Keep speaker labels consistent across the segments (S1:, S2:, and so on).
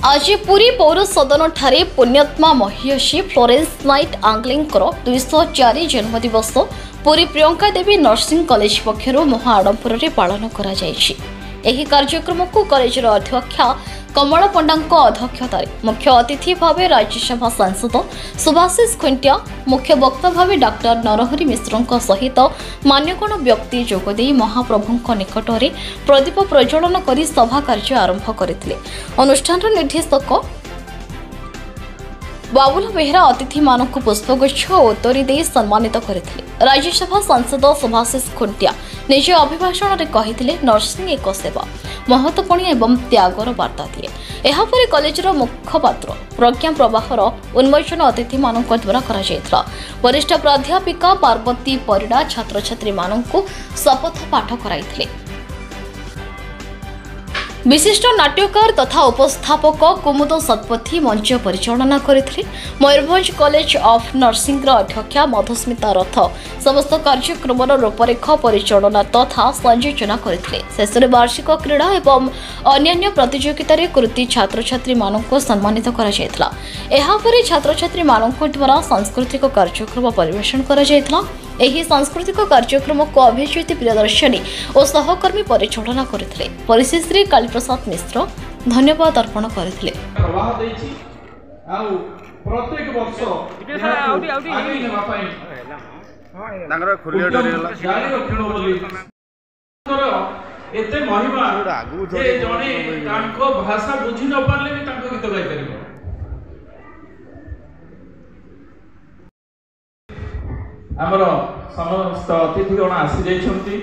S1: आज पुरी पौर सदन ठारे पुण्यात्मा महिषी फ्लोरेंस नाइट आंग्लिंकर 204 जन्मदिवस पुरी प्रियंका देवी नर्सिंग कॉलेज पक्षर महाआडंबर पालन करा कार्यक्रम को कॉलेज अध्यक्षा कमला पंडा अध्यक्षतार मुख्य अतिथि भाव राज्यसभा सांसद सुभाषिष खुंटिया मुख्य वक्ता भाव डॉक्टर नरहरि मिश्र सहित मान्यगण व्यक्ति जोगदे महाप्रभु निकट में प्रदीप प्रज्वलन कर सभा कार्य आरंभ करथिले। अनुष्ठान निर्देशक बाबुल बेहरा अतिथि मानक पुष्पगुच्छ और उत्तरी दे सम्मानित करथिले। राज्यसभा सांसद सुभाषिष खुंटिया निज अभिभाषण में कही नर्सिंग एक सेवा महत्वपूर्ण एवं त्यागर वार्ता दिए। एहापर कॉलेजर मुखपात्र प्रज्ञा प्रवाहर उन्मोचन अतिथि मानक द्वारा करा। वरिष्ठ प्राध्यापिका पार्वती परिड़ा छात्र छात्री मानक शपथ पाठ कराइथिले। विशिष्ट नाट्यकार तथा उपस्थापक कुमुद सतपथी मंच परिचालना करथिले। मयूरभंज कॉलेज ऑफ नर्सिंग अध्यक्षा मधुस्मिता रथ समस्त कार्यक्रम रूपरेख परिचालना तथा संयोजना करथिले। शेष वार्षिक क्रीड़ा एवं अन्य प्रतियोगितार कृति छात्र छात्री मानक सम्मानित करा। एहापर छात्र छात्री मानक द्वारा सांस्कृतिक कार्यक्रम परिवेषण करा। एही सांस्कृतिक कार्यक्रम को अभिज्योति प्रियदर्शनी और सहकर्मी परिचालना करथिले। परिशेषरे कालीप्रसाद मिश्र धन्यवाद अर्पण करथिले।
S2: प्रत्येक वर्ष एते महिमा जे जने तांको भाषा बुझी न पारले भी तांको गीत गाई परिबो। आमर समस्त अतिथिगण आसी जाइछन्ति।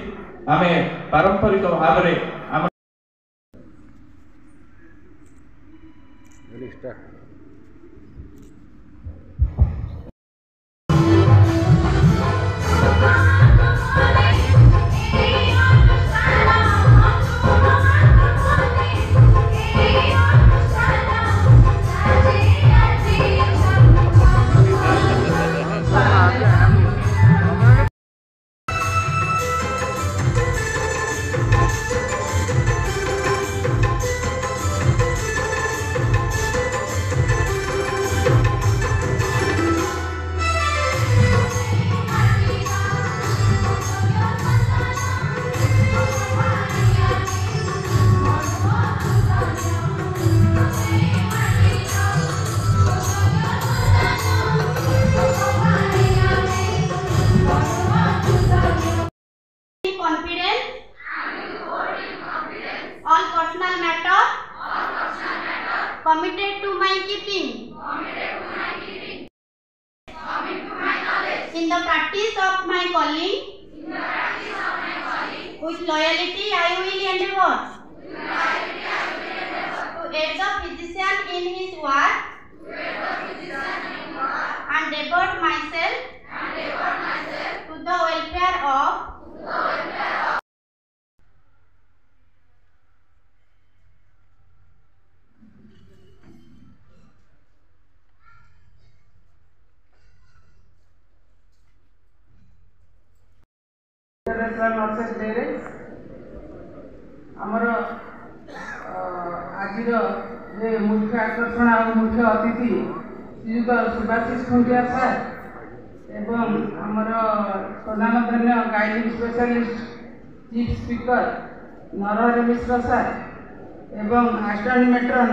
S2: आमे पारंपरिक भाव रे आम
S3: all personal matter committed to my keeping in the practice of my calling with loyalty I will endeavor to aid the physician in his work and devote myself to the welfare of
S4: nurses day रे आमर आज मुख्य आकर्षण और मुख्य अतिथि श्रीयुत Subhashish Khuntia sir एवं आमर प्रधानधन्य guiding specialist chief speaker Narahari Mishra sir एवं असिस्टेंट मेट्रन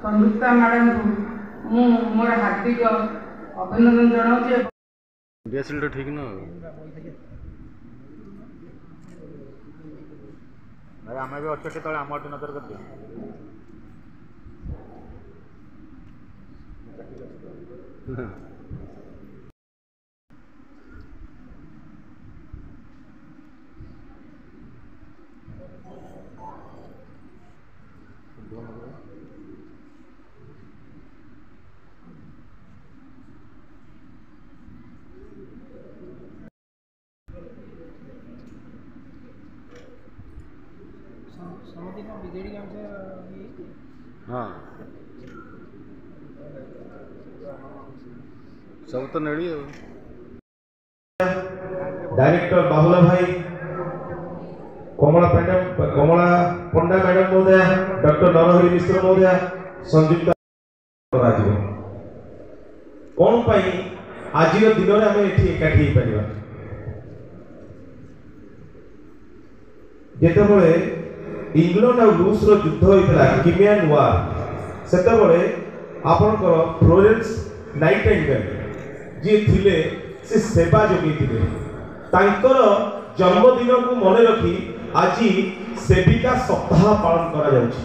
S4: संयुक्ता मैडम को मोर हार्दिक अभिनंदन जनाऊँ।
S5: ठीक न भाई आम भी अच्छे तले आम नजर कर दिया हाँ सब तो नेड़ी
S6: डायरेक्टर बाबुला भाई कमला पंडा मैडम महोदय, डॉक्टर नरहरि मिश्र महोदय, संयुक्त କରାଯିବ। कौन पाई आज दिन में आम एठी एकाठी हो पारिबा। जेतेबेले इंग्लैंड और रूस रो युद्ध होइतला किमियान वार सेतेबेले आपनकर फ्लोरेंस नाइटिंगेल जी थिले से सेवा जोगी थिले तांकर जन्मदिन को मन रखी आज सेविका सप्ताह पालन करा जाउछि।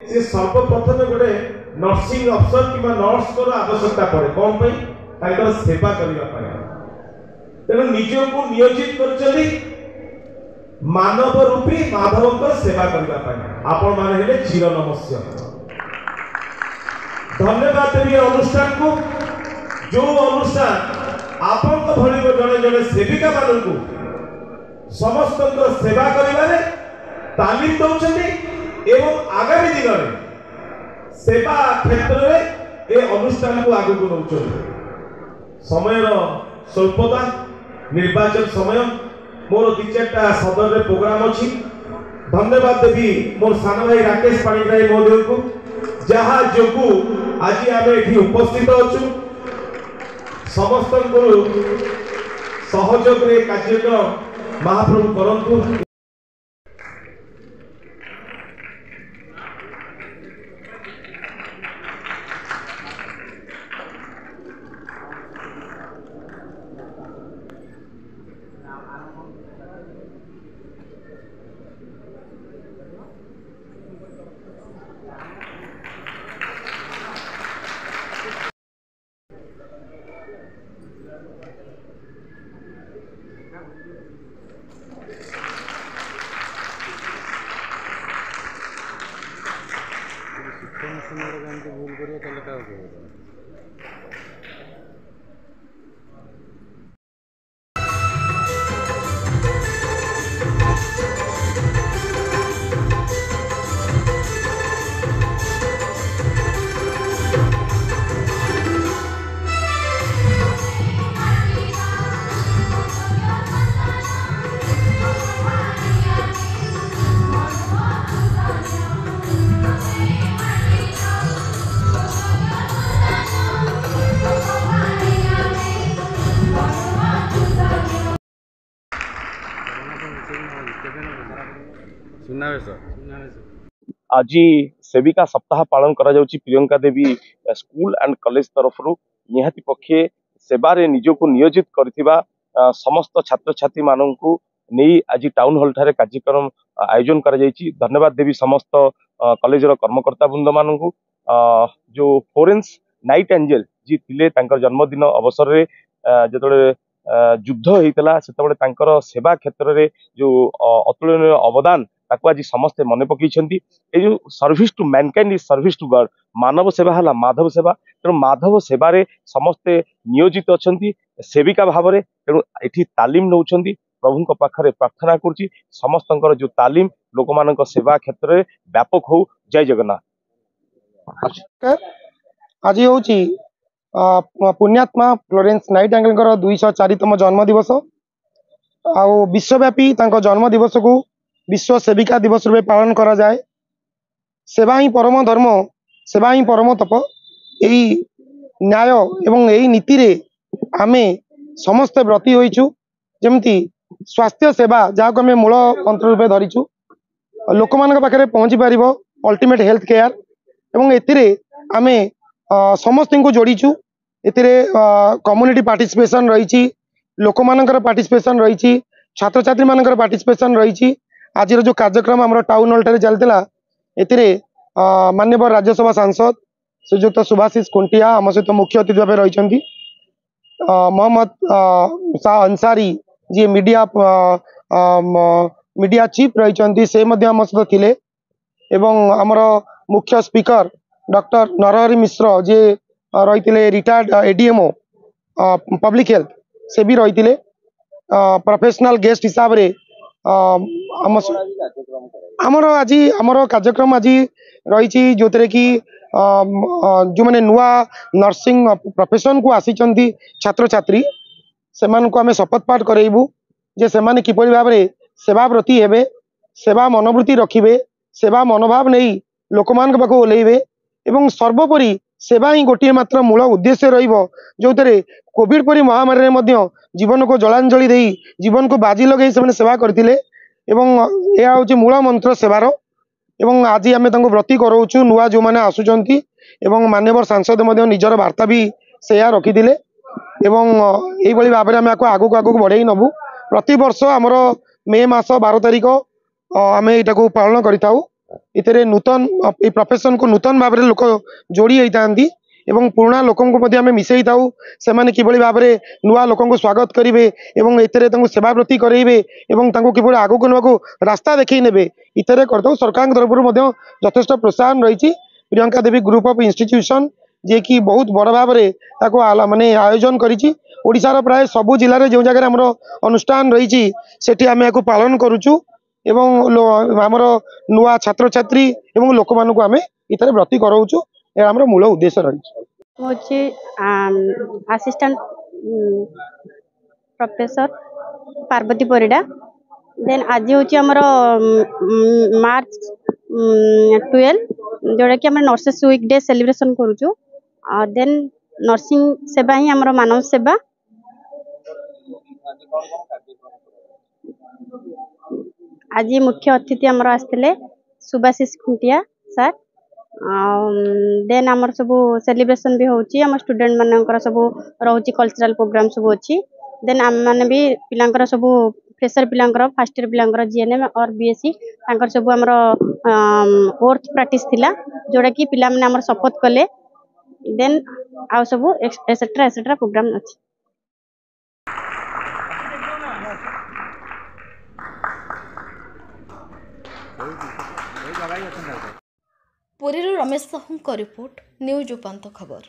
S6: से सर्वप्रथम गोटे नर्सिंग अफसर कि नर्स को आवश्यकता पड़े कौन पाई तांकर सेवा करबा पाई तेणु निज को नियोजित करछथि मानव रूपी माधवकर सेवा करबा पाई आपण माने हेले चिर नमस्य। धन्यवाद देवी अनुष्ठान को जो अनुष्ठान आपण को भली जड़े जड़े सेविका मान को समस्त सेवा करिबारे तालीम दउछथि एवं आगामी दिन में सेवा क्षेत्र में ए अनुष्ठान को आगु नउछथि। समय स्वल्पता निर्वाचन समय मोर 2-4टा सदन रे प्रोग्राम अछि। धन्यवाद देवी मोर सान भाई राकेश पाणिग्राही महोदय को जहा जोगु आज आम एठी उपस्थित अछु। समस्त सहयोग रे कार्यक्रम महाप्रभु करंतु।
S7: आज सेविका सप्ताह पालन करा जाउची प्रियंका देवी स्कूल एंड कॉलेज तरफ निहाती पक्षे सेवारे निजको नियोजित करथिबा समस्त छात्र छात्री माननकु नहीं आज टाउन हॉल ठारे कार्यक्रम आयोजन करा जाइची। धन्यवाद देवी समस्त कॉलेज रो कर्मकर्ता वृंद माननकु जो फ्लोरेंस नाइटिंगेल जी थिले तांकर जन्मदिन अवसर रे जतले युद्ध होइतला सेतबेले तांकर सेवा क्षेत्र रे जो अतुलनीय अवदान ताकू आज समस्ते मन पकईछंती। ए जो service to mankind is service to God मानव सेवा हला माधव सेवा तेणु माधव सेवारे समस्ते नियोजित अछंती सेविका भाव में तेणु एठी तालीम नौछंती प्रभु पाखरे प्रार्थना करुच्ची समस्तंकर जो तालीम लोक मानक सेवा क्षेत्र में व्यापक हो। जय जगन्नाथ।
S8: आज हूँ पुण्यात्मा फ्लोरेंस नाइटिंगेल 204तम जन्म दिवस आ विश्वव्यापी जन्म दिवस को विश्व सेविका दिवस रूपे पालन करा जाए। सेवा ही परम धर्म सेवा ही परम तप यही न्याय एवं यही नीति रे आमे समस्ते व्रती होइछु। जेमती स्वास्थ्य सेवा जहाँ को आम मूल मंत्र रूपे धरीचु लोक मान पाखे पहुँची पार अल्टीमेट हेल्थ केयर एवं एथिरे आमे समस्त को जोड़ीचु। एथिरे कम्युनिटी पार्टिसिपेशन रही लोक मानकर पार्टिसिपेशन रही छात्र छात्री मानकर पार्टिसिपेशन रही। आज जो कार्यक्रम आम टाउन हॉल ठारे चलता एथिरे माननीय राज्यसभा सांसद श्रीजुक्त सुभाषिष खुंटिया आम सहित मुख्य अतिथि भाव रही मोहम्मद शाह अंसारी जी मीडिया चीफ रही से आम सहित थिले एवं आमर मुख्य स्पीकर डॉक्टर नरहरि मिश्र जी रही रिटायर्ड एडीएमओ पब्लिक हेल्थ से भी रही प्रोफेशनल गेस्ट हिसाब से आमर आज आमर कार्यक्रम आज रही जो कि जो मैंने नुआ नर्सिंग प्रोफेशन को आसी छात्र छात्री से आम शपथ पाठ करेबू जे से किपरि भाव में सेवाव्रती हेबे सेवा मनोवृत्ति रखिबे सेवा मनोभाव नहीं ଲୋକମାନଙ୍କ ପାଖକୁ ଓହ୍ଲେଇବେ ଏବଂ ସର୍ବୋପରି सेवा ही गोटे मात्र मूल उद्देश्य जो कोविड परी महामारी में जीवन को जलांजलि दे जीवन को बाजी लगे से सेवा करते यह हूँ मूल मंत्र सेवार एवं आज आम व्रती कराऊँ नुआ जो मैंने आसुँच माननीय सांसद निजर वार्ता भी से रखी यही भाव में आगू आगू बढ़े नबू प्रति वर्ष आमर मे मास 12 तारिख आम यहाँ पालन कर नूतन प्रोफेशन को नूतन भाव में लोक जोड़ी होता एवं पुराना लोक मिसई था से किभली भाव में नुआ लोक स्वागत करेंगे एवं सेवावृत्ति करेंगे कि आगू को रास्ता देखी ने इतने करते सरकार तरफ यथेष प्रोत्साहन रही प्रियंका देवी ग्रुप ऑफ इंस्टीट्यूशन जे कि बहुत बड़ भाव में माने आयोजन करी ओडिशार प्राय सबु जिले में जो जगह आम अनुष्ठान रही आम या पालन करुचु आमर नुआ छात्र छात्री एवं लोक मानक आम इतने व्रती कराऊँ आम मूल उद्देश्य रही
S9: assistant professor Parvati Parida then आज हूँ आमर मार्च 12 जोड़ा कि आम नर्सेस वीक डे सेलिब्रेशन करुचु देन नर्सिंग सेवा ही आमर मानव सेवा आज मुख्य अतिथि आमर आसते सुभाषिष खुंटिया सर देन आमर सब सेलिब्रेशन भी होची आम स्टूडेंट मानकर सब रोची कल्चरल प्रोग्राम सब अच्छी देन आम मैंने भी पिलांकर सब फ्रेशर पिलांकर फर्स्ट ईयर पिलांकर जीएनएम और बीएससी तांकर सब आमर ओर्थ प्रैक्टिस थिला जोड़ा कि पिला माने आमर शपथ कले देन आउ सब एक्सेट्रा प्रोग्राम अच्छी
S1: पुरी रमेश साहू रिपोर्ट न्यूज उपांत खबर।